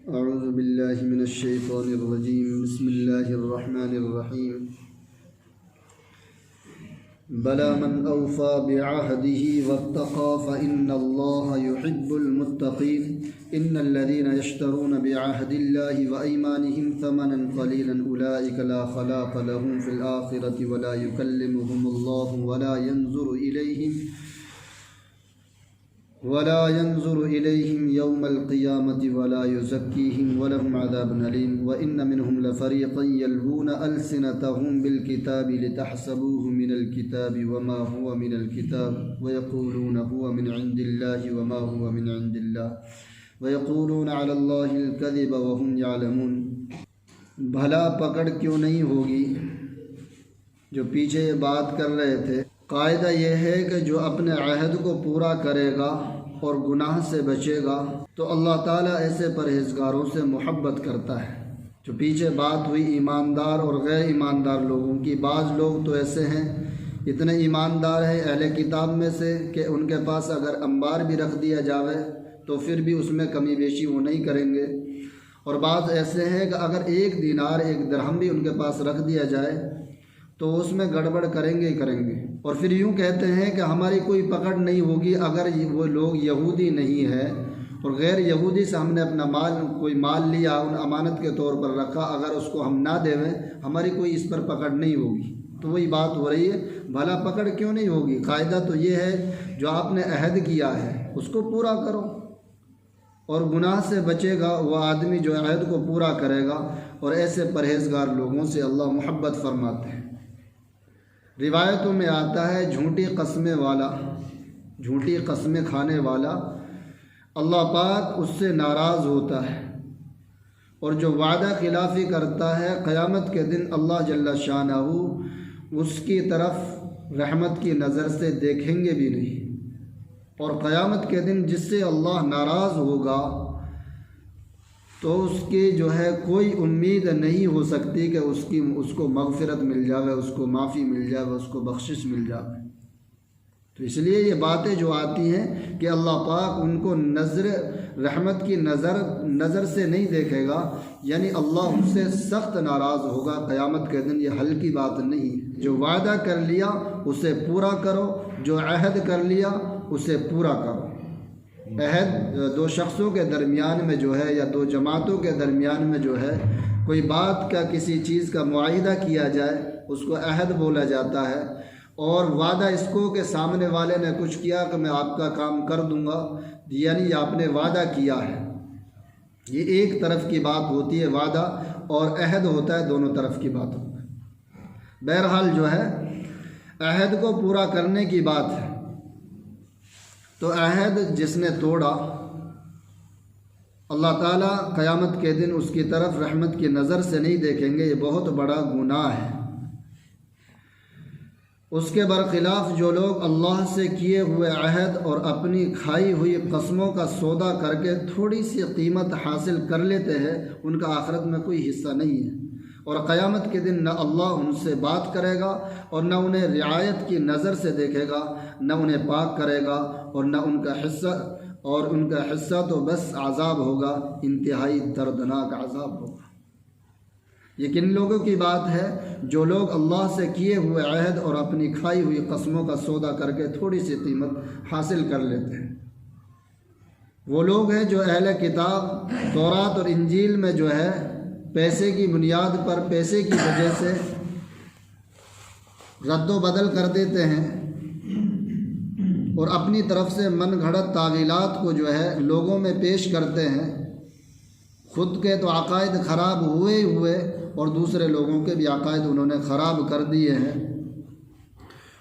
अऊज़ु बिल्लाहि मिनश शैतानिर रजीम बिस्मिल्लाहिर रहमानिर रहीम बला मन औफ़ा बिअहदिही वत्तक़ा फ़इन्नल्लाहा युहिब्बुल मुत्तक़ीन इन्नल्लज़ीना यश्तरून बिअहदिल्लाहि व अयमानिहिम थमनन क़लीलन उलाइका ला ख़लाक़ लहुम फ़िल आख़िरति वला युकल्लिमुहुमुल्लाहु वला यंज़ुरु इलैहिम यौमल क़ियामति वला युज़क्कीहिम वलहुम अज़ाबुन अलीम व इन्न मिनहुम लफ़रीक़न यल्वूना अल्सिनतहुम बिल किताबि लितहसबूहु मिनल किताबि वमा हुवा मिनल किताब व यक़ूलूना हुवा मिन इंदिल्लाहि वमा हुवा मिन इंदिल्लाह व यक़ूलूना अलल्लाहिल कज़िब व हुम यअलमून। भला पकड़ क्यों नहीं होगी। जो पीछे बात कर रहे थे, कायदा यह है कि जो अपने अहद को पूरा करेगा और गुनाह से बचेगा तो अल्लाह ताला ऐसे परहेज़गारों से मोहब्बत करता है। जो पीछे बात हुई ईमानदार और गैर ईमानदार लोगों की, बाज़ लोग तो ऐसे हैं, इतने ईमानदार हैं अहले किताब में से कि उनके पास अगर अंबार भी रख दिया जावे तो फिर भी उसमें कमी बेशी वो नहीं करेंगे। और बाज़ ऐसे हैं कि अगर एक दिनार एक दिरहम भी उनके पास रख दिया जाए तो उसमें गड़बड़ करेंगे ही करेंगे। और फिर यूँ कहते हैं कि हमारी कोई पकड़ नहीं होगी अगर वो लोग यहूदी नहीं है और गैर यहूदी से हमने अपना कोई माल लिया, उन अमानत के तौर पर रखा, अगर उसको हम ना देवें हमारी कोई इस पर पकड़ नहीं होगी। तो वही बात हो रही है, भला पकड़ क्यों नहीं होगी। कायदा तो ये है जो आपने अहद किया है उसको पूरा करो और गुनाह से बचेगा वह आदमी जो अहद को पूरा करेगा। और ऐसे परहेज़गार लोगों से अल्लाह मोहब्बत फरमाते हैं। रिवायतों में आता है झूठी कस्में खाने वाला अल्लाह पाक उससे नाराज़ होता है। और जो वादा खिलाफ़ी करता है क़यामत के दिन अल्लाह जल्ला शानहू उसकी तरफ रहमत की नज़र से देखेंगे भी नहीं। और क़यामत के दिन जिससे अल्लाह नाराज़ होगा तो उसकी जो है कोई उम्मीद नहीं हो सकती कि उसको मग़फ़िरत मिल जावे, उसको माफ़ी मिल जावे, उसको बख्शिश मिल जावे। तो इसलिए ये बातें जो आती हैं कि अल्लाह पाक उनको रहमत की नज़र से नहीं देखेगा, यानी अल्लाह उनसे सख्त नाराज़ होगा क़यामत के दिन। ये हल्की बात नहीं। जो वादा कर लिया उसे पूरा करो, जो अहद कर लिया उसे पूरा करो। अहद दो शख्सों के दरमियान में जो है या दो जमातों के दरमियान में जो है कोई बात का किसी चीज़ का मुआहिदा किया जाए उसको अहद बोला जाता है। और वादा इसको कि सामने वाले ने कुछ किया कि मैं आपका काम कर दूंगा, यानी आपने वादा किया है। ये एक तरफ की बात होती है वादा, और अहद होता है दोनों तरफ की बात होता है। बहरहाल जो है अहद को पूरा करने की बात है। तो अहद जिसने तोड़ा अल्लाह ताला क़यामत के दिन उसकी तरफ रहमत की नज़र से नहीं देखेंगे। ये बहुत बड़ा गुनाह है। उसके बरखिलाफ़ जो लोग अल्लाह से किए हुए अहद और अपनी खाई हुई कस्मों का सौदा करके थोड़ी सी कीमत हासिल कर लेते हैं उनका आखिरत में कोई हिस्सा नहीं है। और क़यामत के दिन न अल्लाह उनसे बात करेगा और न उन्हें रियायत की नज़र से देखेगा, न उन्हें पाक करेगा और न उनका हिस्सा तो बस आज़ाब होगा, इंतहाई दर्दनाक आज़ाब होगा। ये किन लोगों की बात है? जो लोग अल्लाह से किए हुए अहद और अपनी खाई हुई कस्मों का सौदा करके थोड़ी सी कीमत हासिल कर लेते हैं। वो लोग हैं जो अहले किताब तौरात और इंजील में जो है पैसे की बुनियाद पर, पैसे की वजह से रद्दो बदल कर देते हैं और अपनी तरफ से मन घड़त तावीलात को जो है लोगों में पेश करते हैं। खुद के तो अकायद ख़राब हुए और दूसरे लोगों के भी अकायद उन्होंने ख़राब कर दिए हैं।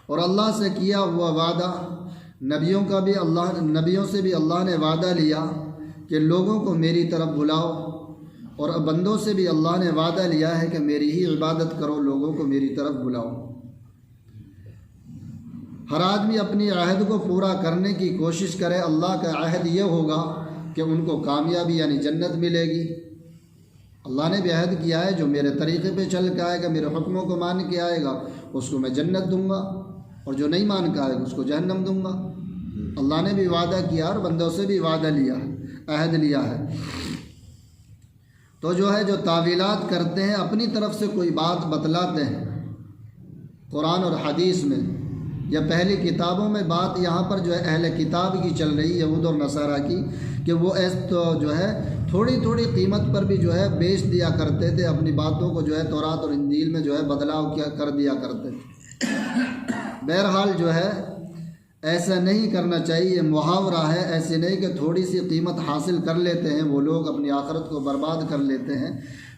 और अल्लाह से किया हुआ वादा, नबियों से भी अल्लाह ने वादा लिया कि लोगों को मेरी तरफ बुलाओ, और बंदों से भी अल्लाह ने वादा लिया है कि मेरी ही इबादत करो, लोगों को मेरी तरफ बुलाओ। हर आदमी अपनी अहद को पूरा करने की कोशिश करे। अल्लाह का अहद ये होगा कि उनको कामयाबी यानी जन्नत मिलेगी। अल्लाह ने भी अहद किया है जो मेरे तरीक़े पे चल के आएगा, मेरे हुक्मों को मान के आएगा उसको मैं जन्नत दूंगा, और जो नहीं मान के आएगा उसको जहन्नम दूंगा। अल्लाह ने भी वादा किया और बंदों से भी वादा लिया, अहद लिया है। तो जो है जो तावीलात करते हैं, अपनी तरफ से कोई बात बतलाते हैं कुरान और हदीस में या पहली किताबों में, बात यहाँ पर जो है अहले किताब की चल रही, यहूद और नसारा की, कि वो तो जो है थोड़ी थोड़ी कीमत पर भी जो है बेच दिया करते थे, अपनी बातों को जो है तौरात और इंजील में जो है बदलाव किया कर दिया करते थे। बहरहाल जो है ऐसा नहीं करना चाहिए, मुहावरा है, ऐसे नहीं कि थोड़ी सी कीमत हासिल कर लेते हैं वो लोग, अपनी आखिरत को बर्बाद कर लेते हैं।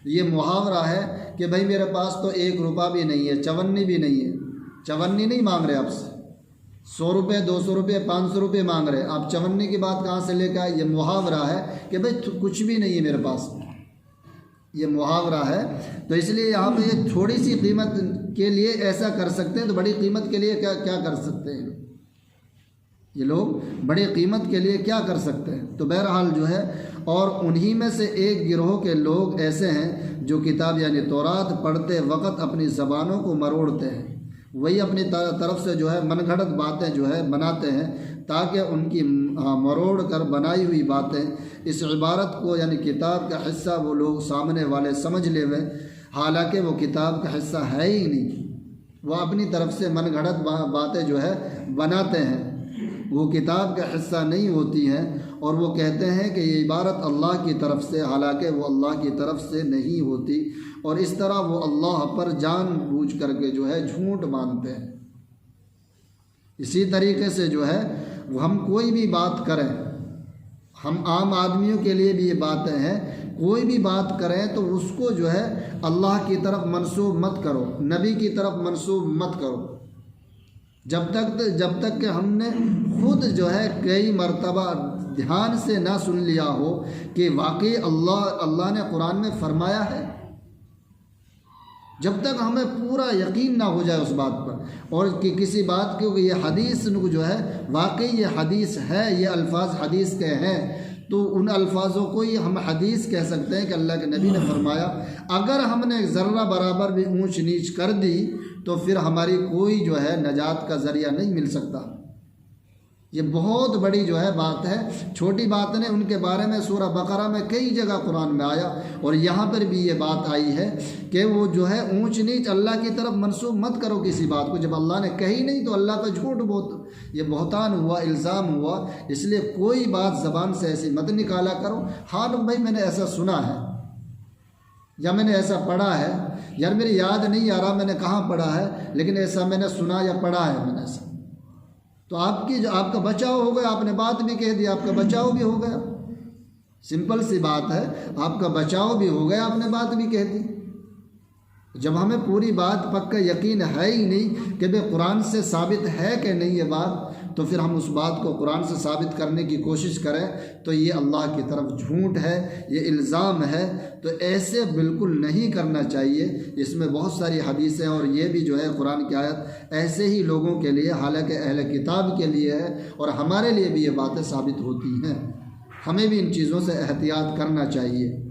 ये मुहावरा है कि भाई मेरे पास तो 1 रुपया भी नहीं है, चवन्नी भी नहीं है, चवन्नी नहीं मांग रहे आपसे, 100 रुपये 200 रुपये 500 रुपये मांग रहे, आप चवन्नी की बात कहाँ से लेकर आए? ये मुहावरा है कि भाई कुछ भी नहीं है मेरे पास, ये मुहावरा है। तो इसलिए यहाँ पे ये थोड़ी सी कीमत के लिए ऐसा कर सकते हैं, तो बड़ी कीमत के लिए क्या क्या कर सकते हैं ये लोग? बड़ी कीमत के लिए क्या कर सकते हैं? तो बहरहाल जो है, और उन्हीं में से एक गिरोह के लोग ऐसे हैं जो किताब यानी तौरात पढ़ते वक़्त अपनी ज़बानों को मरोड़ते हैं, वही अपनी तरफ से जो है मनगढ़ंत बातें जो है बनाते हैं, ताकि उनकी मरोड़ कर बनाई हुई बातें इस इबारत को यानी किताब का हिस्सा वो लोग सामने वाले समझ ले वे, हालांकि वो किताब का हिस्सा है ही नहीं। वो अपनी तरफ से मनगढ़ंत बातें जो है बनाते हैं, वो किताब का हिस्सा नहीं होती हैं, और वो कहते हैं कि ये इबारत अल्लाह की तरफ से, हालांकि वो अल्लाह की तरफ से नहीं होती, और इस तरह वो अल्लाह पर जानबूझ करके जो है झूठ बांधते हैं। इसी तरीके से जो है हम कोई भी बात करें, हम आम आदमियों के लिए भी ये बातें हैं, कोई भी बात करें तो उसको जो है अल्लाह की तरफ मंसूब मत करो, नबी की तरफ मंसूब मत करो, जब तक कि हमने खुद जो है कई मरतबा ध्यान से ना सुन लिया हो कि वाकई अल्लाह ने कुरान में फरमाया है, जब तक हमें पूरा यकीन ना हो जाए उस बात पर, और कि किसी बात क्योंकि ये हदीस जो है वाकई ये हदीस है, ये अल्फाज हदीस के हैं, तो उन अल्फाजों को ही हम हदीस कह सकते हैं कि अल्लाह के नबी ने फरमाया। अगर हमने ज़र्रा बराबर भी ऊंच नीच कर दी तो फिर हमारी कोई जो है नजात का ज़रिया नहीं मिल सकता। ये बहुत बड़ी जो है बात है, छोटी बात नहीं। उनके बारे में सूरह बकरा में कई जगह कुरान में आया, और यहाँ पर भी ये बात आई है कि वो जो है ऊंच नीच अल्लाह की तरफ मंसूब मत करो किसी बात को, जब अल्लाह ने कही नहीं तो अल्लाह का झूठ ये बहतान हुआ, इल्ज़ाम हुआ। इसलिए कोई बात ज़बान से ऐसी मत निकाला करो, हाँ भाई मैंने ऐसा सुना है या मैंने ऐसा पढ़ा है, यार मेरी याद नहीं आ रहा मैंने कहाँ पढ़ा है, लेकिन ऐसा मैंने सुना या पढ़ा है मैंने ऐसा, तो आपका बचाव हो गया, आपने बात भी कह दी, आपका बचाव भी हो गया। सिंपल सी बात है, आपका बचाव भी हो गया, आपने बात भी कह दी। जब हमें पूरी बात पक्का यकीन है ही नहीं कि भाई कुरान से साबित है कि नहीं ये बात, तो फिर हम उस बात को कुरान से साबित करने की कोशिश करें तो ये अल्लाह की तरफ झूठ है, ये इल्ज़ाम है। तो ऐसे बिल्कुल नहीं करना चाहिए। इसमें बहुत सारी हदीसें और ये भी जो है कुरान की आयत ऐसे ही लोगों के लिए, हालांकि अहले किताब के लिए है, और हमारे लिए भी ये बातें साबित होती हैं। हमें भी इन चीज़ों से एहतियात करना चाहिए।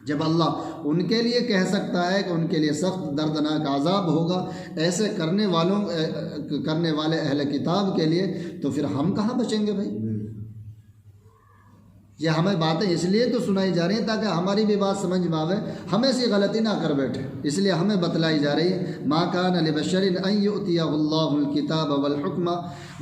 जब अल्लाह उनके लिए कह सकता है कि उनके लिए सख्त दर्दनाक अज़ाब होगा ऐसे करने वाले अहले किताब के लिए, तो फिर हम कहाँ बचेंगे भाई? ये हमें बातें इसलिए तो सुनाई जा रही हैं ताकि हमारी भी बात समझ में आवे, हम ऐसी गलती ना कर बैठे, इसलिए हमें बतलाई जा रही है। मा कान लिबशरिन अन युतियहुल्लाहुल किताब वल हुक्म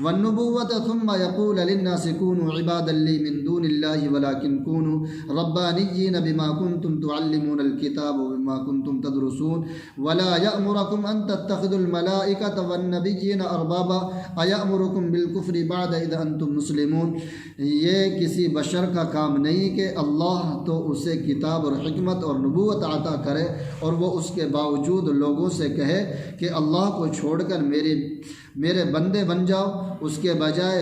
वन नबुव्वत थुम्मा यक़ूल लिन्नासि कूनू इबादन ली मिन दूनिल्लाहि वलाकिन कूनू रब्बानिय्यीन बिमा कुंतुम तुअल्लिमूनल किताब व बिमा कुंतुम तदरुसून वला यअमुरुकुम अन तत्तखिदुल मलाइकता वन नबिय्यीन अरबाबा अयअमुरुकुम बिल कुफ्रि बअद इज़ अंतुम मुस्लिमून। ये किसी बशर का काम नहीं कि अल्लाह तो उसे किताब और हिकमत और नबूवत अता करे और वो उसके बावजूद लोगों से कहे कि अल्लाह को छोड़कर मेरे बंदे बन जाओ। उसके बजाय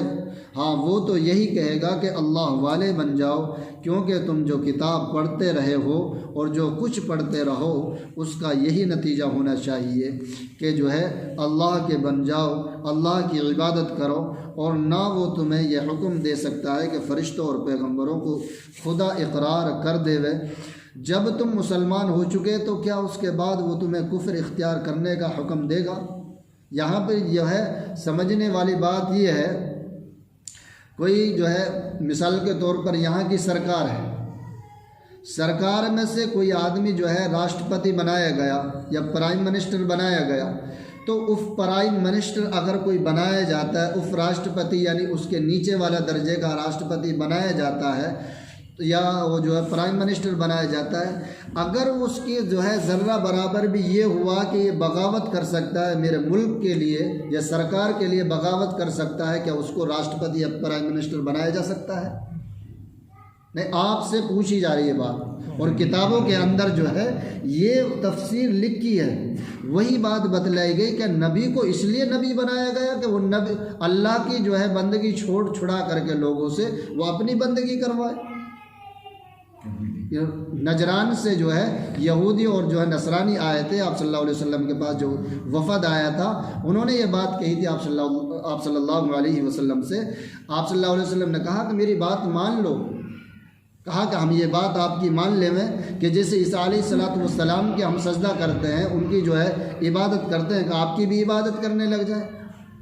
हाँ वो तो यही कहेगा कि अल्लाह वाले बन जाओ, क्योंकि तुम जो किताब पढ़ते रहे हो और जो कुछ पढ़ते रहो उसका यही नतीजा होना चाहिए कि जो है अल्लाह के बन जाओ, अल्लाह की इबादत करो। और ना वो तुम्हें यह हुक्म दे सकता है कि फ़रिश्तों और पैगंबरों को खुदा इकरार कर देवे। जब तुम मुसलमान हो चुके तो क्या उसके बाद वो तुम्हें कुफ्र इख्तियार करने का हुक्म देगा? यहाँ पर यह है समझने वाली बात यह है, कोई जो है मिसाल के तौर पर यहाँ की सरकार है, सरकार में से कोई आदमी जो है राष्ट्रपति बनाया गया या प्राइम मिनिस्टर बनाया गया, तो उस प्राइम मिनिस्टर अगर कोई बनाया जाता है, उस राष्ट्रपति यानी उसके नीचे वाला दर्जे का राष्ट्रपति बनाया जाता है या वो जो है प्राइम मिनिस्टर बनाया जाता है, अगर उसके जो है ज़र्रा बराबर भी ये हुआ कि ये बगावत कर सकता है मेरे मुल्क के लिए या सरकार के लिए बगावत कर सकता है, क्या उसको राष्ट्रपति या प्राइम मिनिस्टर बनाया जा सकता है? नहीं, आपसे पूछी जा रही है बात। और किताबों के अंदर जो है ये तफसीर लिखी है, वही बात बतलाई गई कि नबी को इसलिए नबी बनाया गया कि वो नबी अल्लाह की जो है बंदगी छोड़ छुड़ा करके लोगों से वो अपनी बंदगी करवाए। नजरान से जो है यहूदी और जो है नसरानी आए थे आप सल्लल्लाहु अलैहि वसल्लम के पास, जो वफद आया था, उन्होंने ये बात कही थी आप सल्लल्लाहु अलैहि वसल्लम से। आप सल्लल्लाहु अलैहि वसल्लम ने कहा कि मेरी बात मान लो। कहा कि हम ये बात आपकी मान लें कि जैसे ईसा अलैहिस्सलातु वस्सलाम की हम सजदा करते हैं, उनकी जो है इबादत करते हैं, कि आपकी भी इबादत करने लग जाए।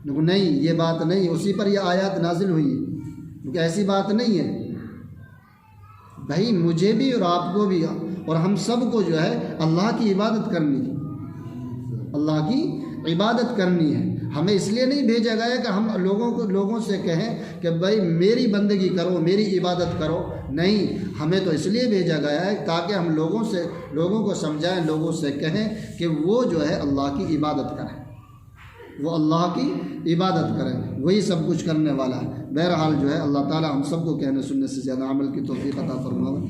नहीं, ये बात नहीं, उसी पर यह आयत नाजिल हुई, क्योंकि ऐसी बात नहीं है भाई। मुझे भी और आपको भी और हम सब को जो है अल्लाह की इबादत करनी है, अल्लाह की इबादत करनी है। हमें इसलिए नहीं भेजा गया कि हम लोगों से कहें कि भाई मेरी बंदगी करो, मेरी इबादत करो। नहीं, हमें तो इसलिए भेजा गया है ताकि हम लोगों को समझाएं, लोगों से कहें कि वो जो है अल्लाह की इबादत करें, वो अल्लाह की इबादत करें, वही सब कुछ करने वाला है। बहरहाल जो है अल्लाह ताला हम सबको कहने सुनने से ज़्यादा अमल की तौफीक अता फरमावे।